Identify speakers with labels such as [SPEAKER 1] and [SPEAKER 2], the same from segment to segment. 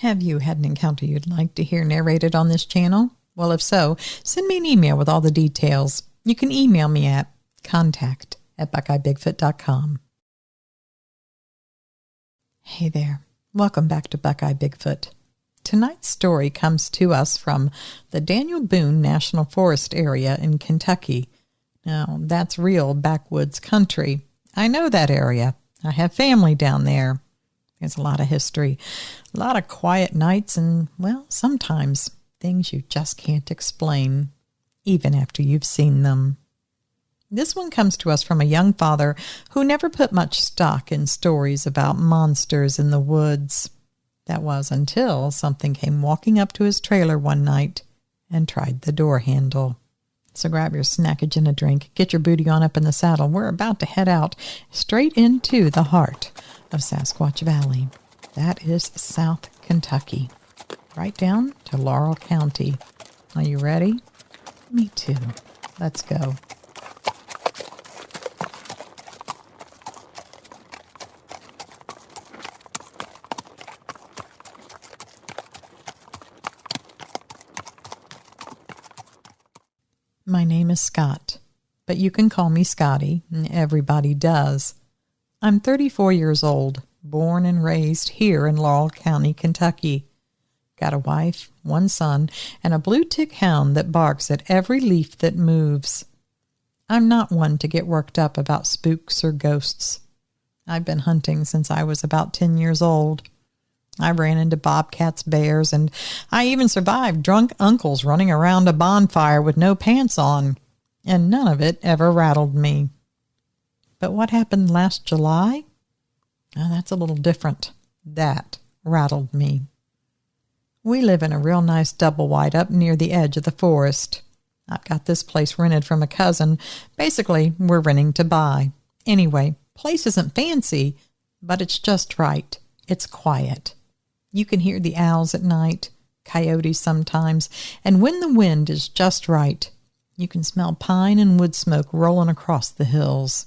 [SPEAKER 1] Have you had an encounter you'd like to hear narrated on this channel? Well, if so, send me an email with all the details. You can email me at contact@buckeyebigfoot.com. Hey there. Welcome back to Buckeye Bigfoot. Tonight's story comes to us from the Daniel Boone National Forest area in Kentucky. Now, that's real backwoods country. I know that area. I have family down there. There's a lot of history, a lot of quiet nights, and, well, sometimes things you just can't explain, even after you've seen them. This one comes to us from a young father who never put much stock in stories about monsters in the woods. That was until something came walking up to his trailer one night and tried the door handle. So grab your snackage and a drink, get your booty on up in the saddle. We're about to head out straight into the heart of Sasquatch Valley. That is South Kentucky, right down to Laurel County. Are you ready? Me too. Let's go. My name is Scott, but you can call me Scotty. Everybody does. I'm 34 years old, born and raised here in Laurel County, Kentucky. Got a wife, one son, and a blue tick hound that barks at every leaf that moves. I'm not one to get worked up about spooks or ghosts. I've been hunting since I was about 10 years old. I ran into bobcats, bears, and I even survived drunk uncles running around a bonfire with no pants on, and none of it ever rattled me. But what happened last July? Oh, that's a little different. That rattled me. We live in a real nice double wide up near the edge of the forest. I've got this place rented from a cousin. Basically, we're renting to buy. Anyway, place isn't fancy, but it's just right. It's quiet. You can hear the owls at night, coyotes sometimes, and when the wind is just right, you can smell pine and wood smoke rolling across the hills.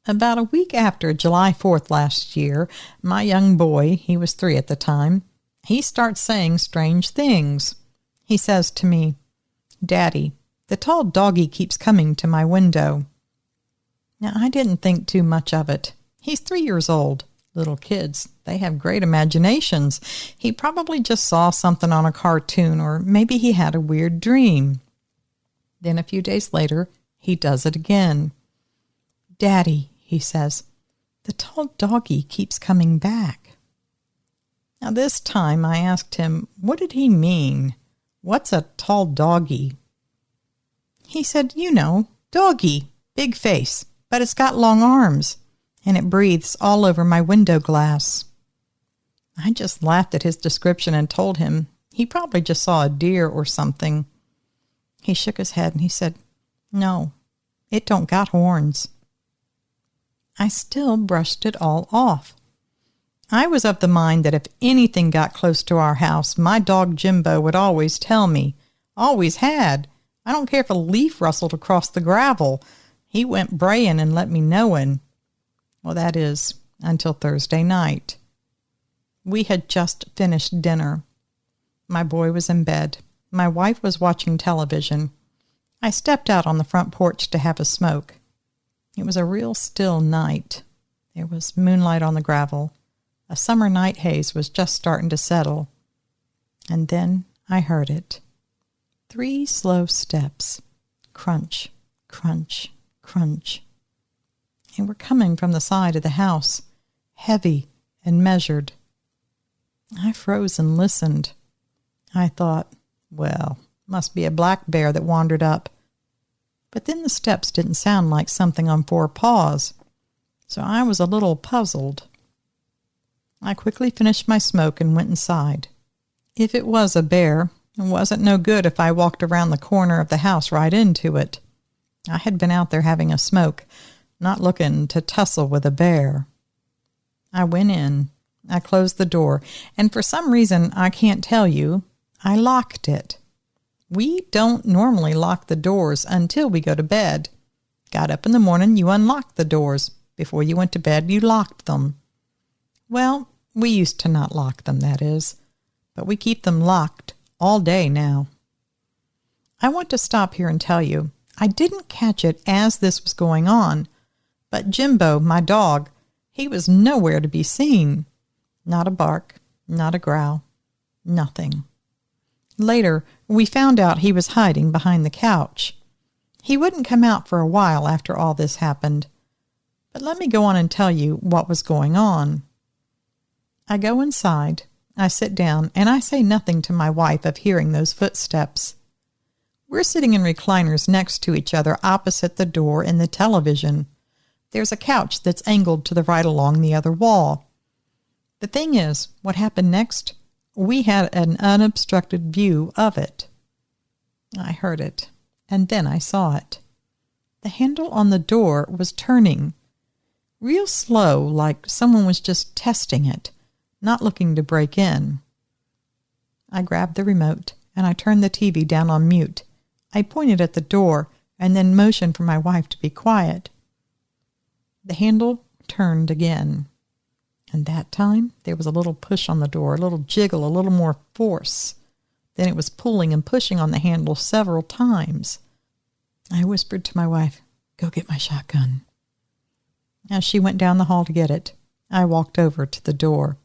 [SPEAKER 1] About a week after July 4th last year, my young boy, he was 3 at the time, he starts saying strange things. He says to me, "Daddy, the tall doggy keeps coming to my window." Now, I didn't think too much of it. He's 3 years old. Little kids, they have great imaginations. He probably just saw something on a cartoon, or maybe he had a weird dream. Then a few days later, he does it again. "Daddy," he says, "the tall doggy keeps coming back." Now this time I asked him, what did he mean? What's a tall doggy? He said, "You know, doggy, big face, but it's got long arms, and it breathes all over my window glass." I just laughed at his description and told him he probably just saw a deer or something. He shook his head and he said, "No, it don't got horns." I still brushed it all off. I was of the mind that if anything got close to our house, my dog Jimbo would always tell me. Always had. I don't care if a leaf rustled across the gravel. He went braying and let me knowin'. Well, that is, until Thursday night. We had just finished dinner. My boy was in bed. My wife was watching television. I stepped out on the front porch to have a smoke. It was a real still night. There was moonlight on the gravel. A summer night haze was just starting to settle. And then I heard it. 3 slow steps. Crunch, crunch, crunch. They were coming from the side of the house, heavy and measured. I froze and listened. I thought, well, must be a black bear that wandered up. But then the steps didn't sound like something on 4 paws, so I was a little puzzled. I quickly finished my smoke and went inside. If it was a bear, it wasn't no good if I walked around the corner of the house right into it. I had been out there having a smoke, not looking to tussle with a bear. I went in. I closed the door, and for some reason I can't tell you, I locked it. We don't normally lock the doors until we go to bed. Got up in the morning, you unlocked the doors. Before you went to bed, you locked them. Well, we used to not lock them, that is. but we keep them locked all day now. I want to stop here and tell you, I didn't catch it as this was going on, but Jimbo, my dog, he was nowhere to be seen. Not a bark, not a growl, nothing. Later, we found out he was hiding behind the couch. He wouldn't come out for a while after all this happened. But let me go on and tell you what was going on. I go inside, I sit down, and I say nothing to my wife of hearing those footsteps. We're sitting in recliners next to each other opposite the door in the television. There's a couch that's angled to the right along the other wall. The thing is, what happened next? We had an unobstructed view of it. I heard it, and then I saw it. The handle on the door was turning. Real slow, like someone was just testing it, not looking to break in. I grabbed the remote, and I turned the TV down on mute. I pointed at the door, and then motioned for my wife to be quiet. The handle turned again. And that time, there was a little push on the door, a little jiggle, a little more force. Then it was pulling and pushing on the handle several times. I whispered to my wife, "Go get my shotgun." As she went down the hall to get it, I walked over to the door.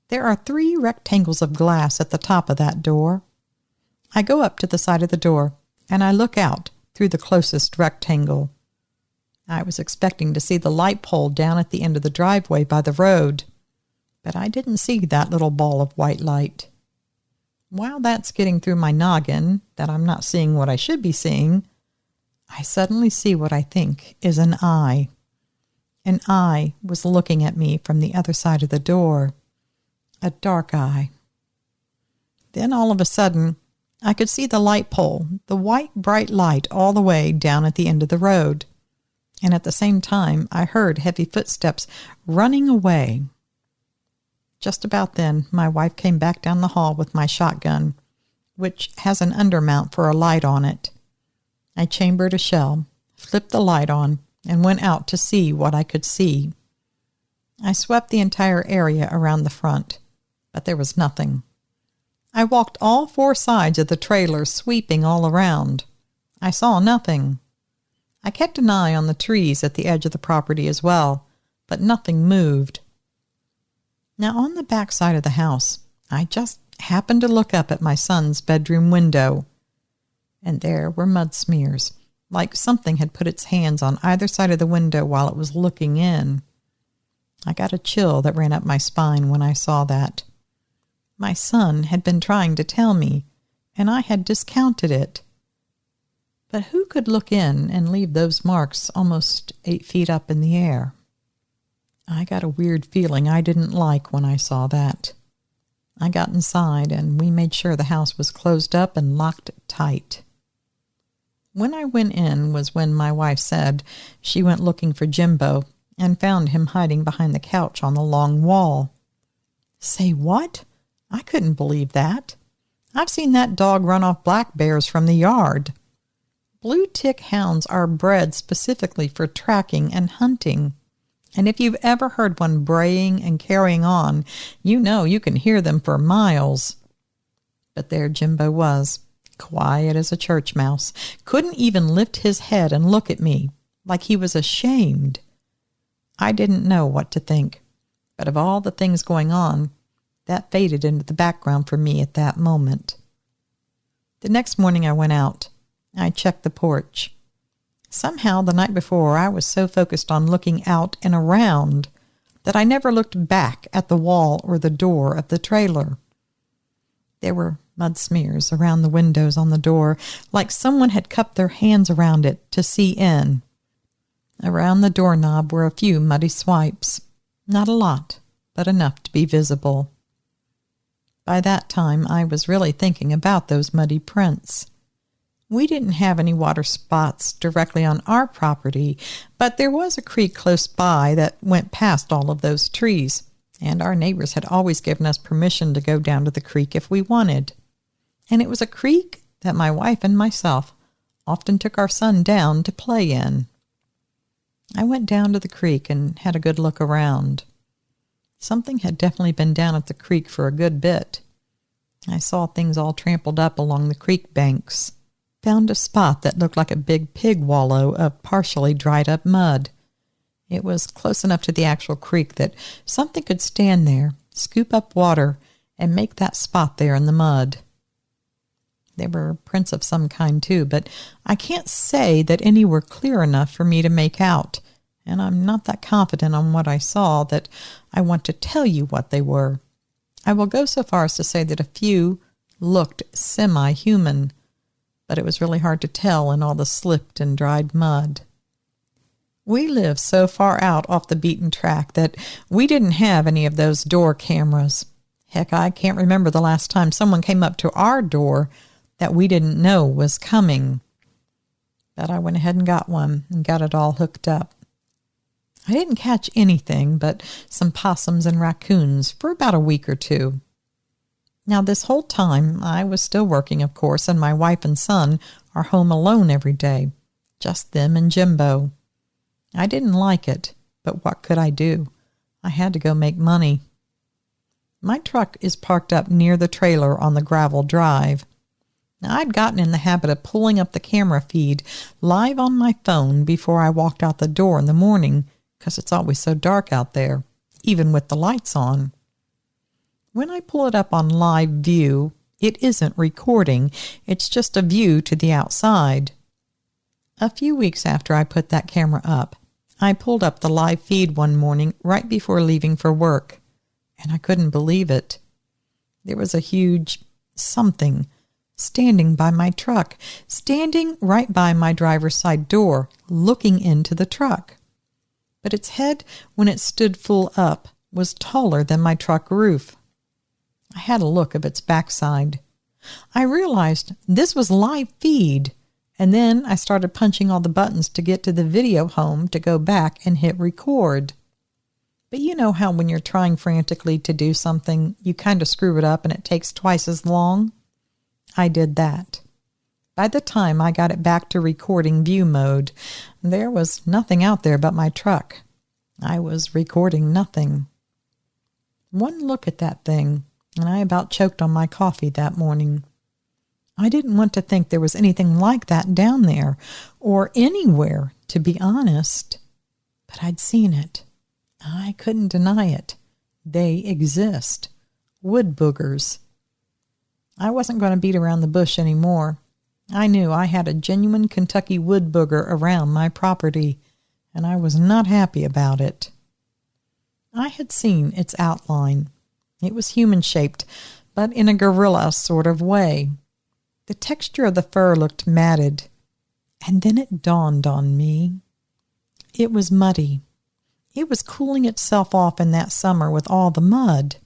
[SPEAKER 1] There are 3 rectangles of glass at the top of that door. I go up to the side of the door, and I look out through the closest rectangle. I was expecting to see the light pole down at the end of the driveway by the road, but I didn't see that little ball of white light. While that's getting through my noggin, that I'm not seeing what I should be seeing, I suddenly see what I think is an eye. An eye was looking at me from the other side of the door. A dark eye. Then all of a sudden, I could see the light pole, the white bright light all the way down at the end of the road. And at the same time, I heard heavy footsteps running away. Just about then, my wife came back down the hall with my shotgun, which has an undermount for a light on it. I chambered a shell, flipped the light on, and went out to see what I could see. I swept the entire area around the front, but there was nothing. I walked all 4 sides of the trailer, sweeping all around. I saw nothing. I kept an eye on the trees at the edge of the property as well, but nothing moved. Now, on the back side of the house, I just happened to look up at my son's bedroom window, and there were mud smears, like something had put its hands on either side of the window while it was looking in. I got a chill that ran up my spine when I saw that. My son had been trying to tell me, and I had discounted it. But who could look in and leave those marks almost 8 feet up in the air? I got a weird feeling I didn't like when I saw that. I got inside, and we made sure the house was closed up and locked tight. When I went in was when my wife said she went looking for Jimbo and found him hiding behind the couch on the long wall. Say what? I couldn't believe that. I've seen that dog run off black bears from the yard. Blue tick hounds are bred specifically for tracking and hunting. And if you've ever heard one braying and carrying on, you know you can hear them for miles. But there Jimbo was, quiet as a church mouse, couldn't even lift his head and look at me, like he was ashamed. I didn't know what to think, but of all the things going on, that faded into the background for me at that moment. The next morning I went out. I checked the porch. Somehow the night before I was so focused on looking out and around that I never looked back at the wall or the door of the trailer. There were mud smears around the windows on the door, like someone had cupped their hands around it to see in. Around the doorknob were a few muddy swipes. Not a lot, but enough to be visible. By that time I was really thinking about those muddy prints. We didn't have any water spots directly on our property, but there was a creek close by that went past all of those trees, and our neighbors had always given us permission to go down to the creek if we wanted. And it was a creek that my wife and myself often took our son down to play in. I went down to the creek and had a good look around. Something had definitely been down at the creek for a good bit. I saw things all trampled up along the creek banks. Found a spot that looked like a big pig wallow of partially dried up mud. It was close enough to the actual creek that something could stand there, scoop up water, and make that spot there in the mud. There were prints of some kind too, but I can't say that any were clear enough for me to make out, and I'm not that confident on what I saw that I want to tell you what they were. I will go so far as to say that a few looked semi-human, but it was really hard to tell in all the slipped and dried mud. We live so far out off the beaten track that we didn't have any of those door cameras. Heck, I can't remember the last time someone came up to our door that we didn't know was coming. But I went ahead and got one and got it all hooked up. I didn't catch anything but some possums and raccoons for about a week or two. Now, this whole time, I was still working, of course, and my wife and son are home alone every day, just them and Jimbo. I didn't like it, but what could I do? I had to go make money. My truck is parked up near the trailer on the gravel drive. Now, I'd gotten in the habit of pulling up the camera feed live on my phone before I walked out the door in the morning, because it's always so dark out there, even with the lights on. When I pull it up on live view, it isn't recording, it's just a view to the outside. A few weeks after I put that camera up, I pulled up the live feed one morning right before leaving for work, and I couldn't believe it. There was a huge something standing by my truck, standing right by my driver's side door, looking into the truck. But its head, when it stood full up, was taller than my truck roof. I had a look of its backside. I realized this was live feed, and then I started punching all the buttons to get to the video home to go back and hit record. But you know how when you're trying frantically to do something, you kind of screw it up and it takes twice as long? I did that. By the time I got it back to recording view mode, there was nothing out there but my truck. I was recording nothing. One look at that thing, and I about choked on my coffee that morning. I didn't want to think there was anything like that down there, or anywhere, to be honest. But I'd seen it. I couldn't deny it. They exist. Wood boogers. I wasn't going to beat around the bush anymore. I knew I had a genuine Kentucky wood booger around my property, and I was not happy about it. I had seen its outline. It was human-shaped, but in a gorilla sort of way. The texture of the fur looked matted, and then it dawned on me. It was muddy. It was cooling itself off in that summer with all the mud.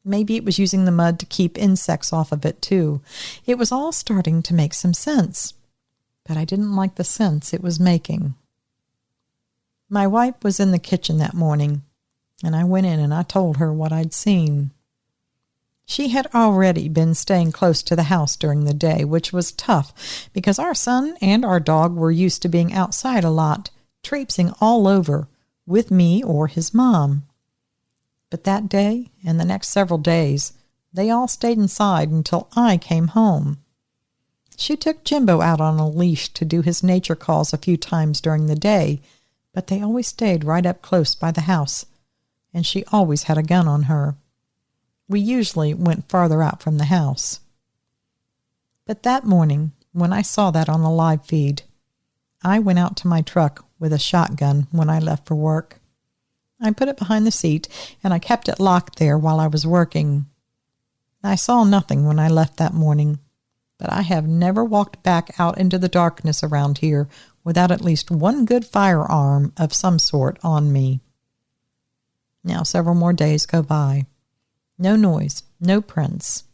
[SPEAKER 1] Maybe it was using the mud to keep insects off of it, too. It was all starting to make some sense, but I didn't like the sense it was making. My wife was in the kitchen that morning, and I went in and I told her what I'd seen. She had already been staying close to the house during the day, which was tough because our son and our dog were used to being outside a lot, traipsing all over with me or his mom. But that day and the next several days, they all stayed inside until I came home. She took Jimbo out on a leash to do his nature calls a few times during the day, but they always stayed right up close by the house, and she always had a gun on her. We usually went farther out from the house. But that morning, when I saw that on the live feed, I went out to my truck with a shotgun when I left for work. I put it behind the seat, and I kept it locked there while I was working. I saw nothing when I left that morning, but I have never walked back out into the darkness around here without at least one good firearm of some sort on me. Now several more days go by. No noise, no prints.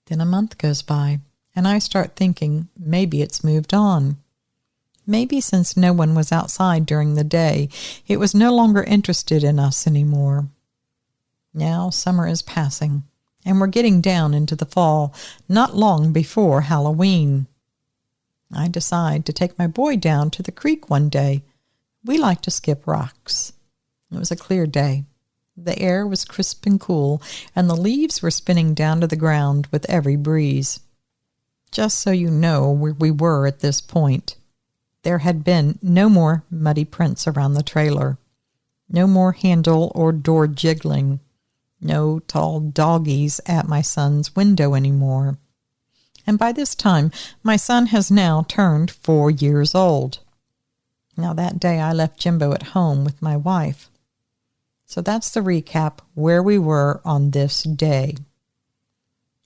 [SPEAKER 1] Then a month goes by, and I start thinking maybe it's moved on. Maybe since no one was outside during the day, it was no longer interested in us anymore. Now summer is passing, and we're getting down into the fall, not long before Halloween. I decide to take my boy down to the creek one day. We like to skip rocks. It was a clear day. The air was crisp and cool, and the leaves were spinning down to the ground with every breeze. Just so you know where we were at this point, there had been no more muddy prints around the trailer, no more handle or door jiggling, no tall doggies at my son's window anymore. And by this time, my son has now turned 4 years old. Now that day I left Jimbo at home with my wife. So that's the recap where we were on this day.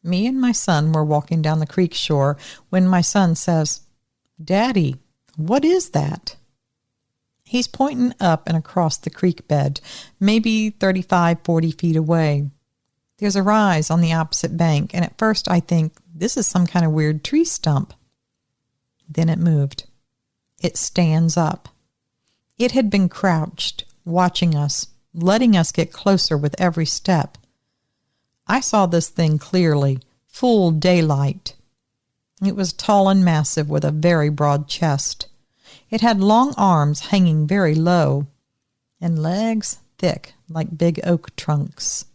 [SPEAKER 1] Me and my son were walking down the creek shore when my son says, "Daddy, what is that?" He's pointing up and across the creek bed, maybe 35-40 feet away. There's a rise on the opposite bank, and at first I think this is some kind of weird tree stump. Then it moved. It stands up. It had been crouched, watching us, letting us get closer with every step. I saw this thing clearly, full daylight. It was tall and massive with a very broad chest. It had long arms hanging very low, and legs thick like big oak trunks.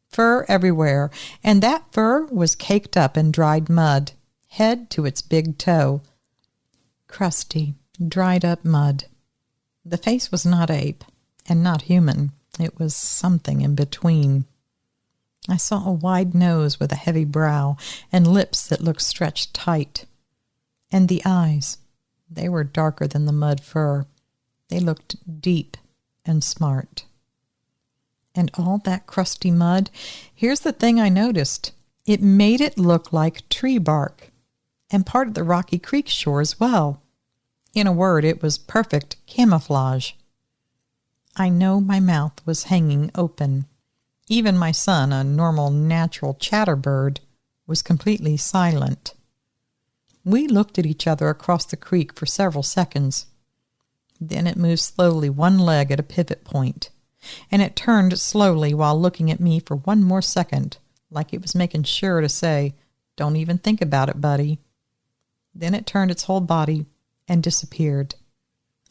[SPEAKER 1] Fur everywhere, and that fur was caked up in dried mud, head to its big toe. Crusty, dried up mud. The face was not ape, and not human. It was something in between. I saw a wide nose with a heavy brow, and lips that looked stretched tight. And the eyes, they were darker than the mud fur. They looked deep and smart. And all that crusty mud, here's the thing I noticed. It made it look like tree bark, and part of the rocky creek shore as well. In a word, it was perfect camouflage. I know my mouth was hanging open. Even my son, a normal, natural chatterbird, was completely silent. We looked at each other across the creek for several seconds. Then it moved slowly one leg at a pivot point, and it turned slowly while looking at me for one more second, like it was making sure to say, "Don't even think about it, buddy." Then it turned its whole body and disappeared.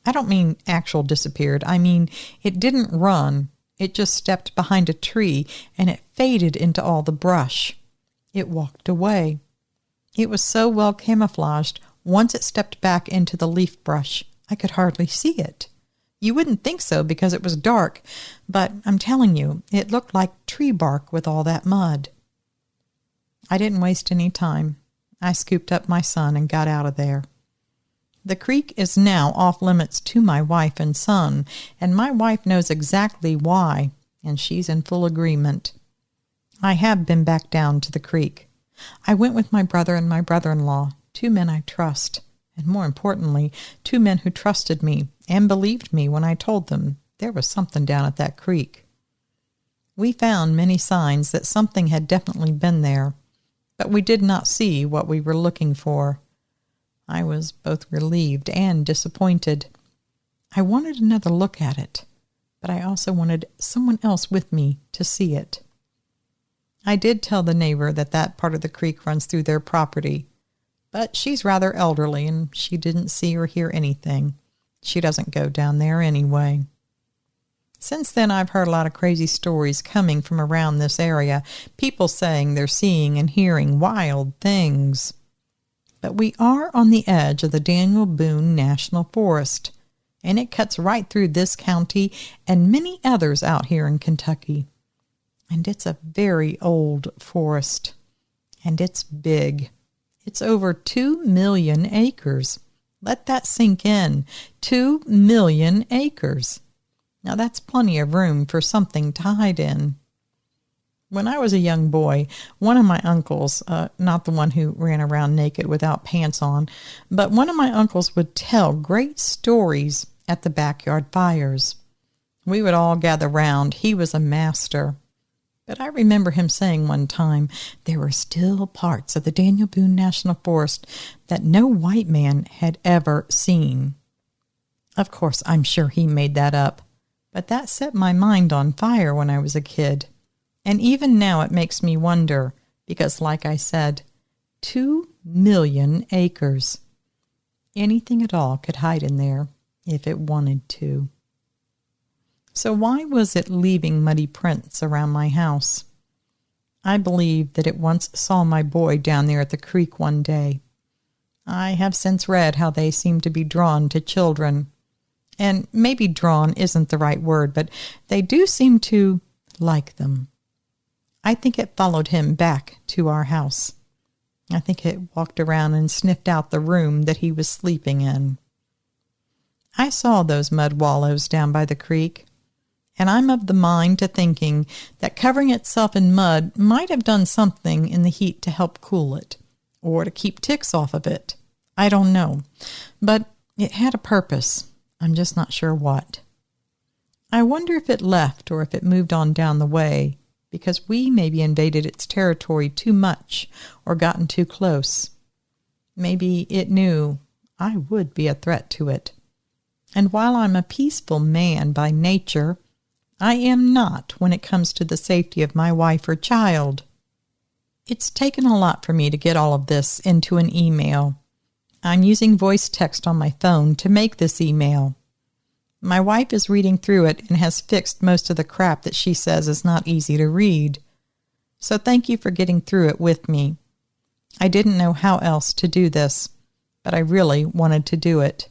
[SPEAKER 1] I don't mean actual disappeared. I mean it didn't run. It just stepped behind a tree, and it faded into all the brush. It walked away. It was so well camouflaged, once it stepped back into the leaf brush, I could hardly see it. You wouldn't think so because it was dark, but I'm telling you, it looked like tree bark with all that mud. I didn't waste any time. I scooped up my son and got out of there. The creek is now off limits to my wife and son, and my wife knows exactly why, and she's in full agreement. I have been back down to the creek. I went with my brother and my brother-in-law, 2 men I trust, and more importantly, 2 men who trusted me and believed me when I told them there was something down at that creek. We found many signs that something had definitely been there, but we did not see what we were looking for. I was both relieved and disappointed. I wanted another look at it, but I also wanted someone else with me to see it. I did tell the neighbor that that part of the creek runs through their property, but she's rather elderly and she didn't see or hear anything. She doesn't go down there anyway. Since then, I've heard a lot of crazy stories coming from around this area, people saying they're seeing and hearing wild things. But we are on the edge of the Daniel Boone National Forest, and it cuts right through this county and many others out here in Kentucky. And it's a very old forest, and it's big. It's over 2 million acres. Let that sink in. 2 million acres. Now that's plenty of room for something to hide in. When I was a young boy, one of my uncles, not the one who ran around naked without pants on, but one of my uncles would tell great stories at the backyard fires. We would all gather round. He was a master. But I remember him saying one time there were still parts of the Daniel Boone National Forest that no white man had ever seen. Of course, I'm sure he made that up, but that set my mind on fire when I was a kid. And even now it makes me wonder, because like I said, 2 million acres. Anything at all could hide in there if it wanted to. So why was it leaving muddy prints around my house? I believe that it once saw my boy down there at the creek one day. I have since read how they seem to be drawn to children. And maybe drawn isn't the right word, but they do seem to like them. I think it followed him back to our house. I think it walked around and sniffed out the room that he was sleeping in. I saw those mud wallows down by the creek, and I'm of the mind to thinking that covering itself in mud might have done something in the heat to help cool it, or to keep ticks off of it. I don't know, but it had a purpose. I'm just not sure what. I wonder if it left or if it moved on down the way, because we maybe invaded its territory too much or gotten too close. Maybe it knew I would be a threat to it. And while I'm a peaceful man by nature, I am not when it comes to the safety of my wife or child. It's taken a lot for me to get all of this into an email. I'm using voice text on my phone to make this email. My wife is reading through it and has fixed most of the crap that she says is not easy to read. So thank you for getting through it with me. I didn't know how else to do this, but I really wanted to do it.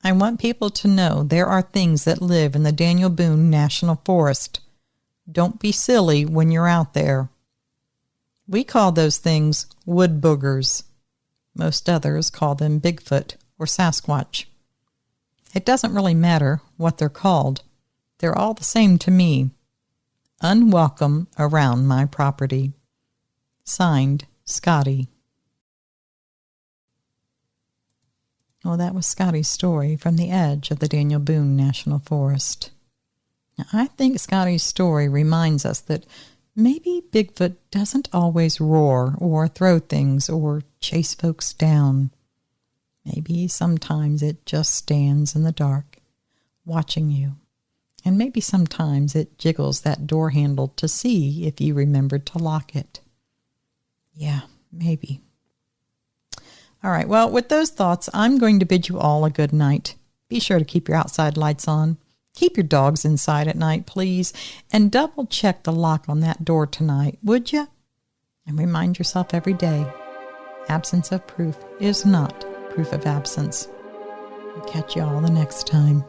[SPEAKER 1] I want people to know there are things that live in the Daniel Boone National Forest. Don't be silly when you're out there. We call those things wood boogers. Most others call them Bigfoot or Sasquatch. It doesn't really matter what they're called. They're all the same to me. Unwelcome around my property. Signed, Scotty. Well, that was Scotty's story from the edge of the Daniel Boone National Forest. Now, I think Scotty's story reminds us that maybe Bigfoot doesn't always roar or throw things or chase folks down. Maybe sometimes it just stands in the dark, watching you. And maybe sometimes it jiggles that door handle to see if you remembered to lock it. Yeah, maybe. All right, well, with those thoughts, I'm going to bid you all a good night. Be sure to keep your outside lights on. Keep your dogs inside at night, please. And double check the lock on that door tonight, would you? And remind yourself every day, absence of proof is not proof of absence. I'll catch you all the next time.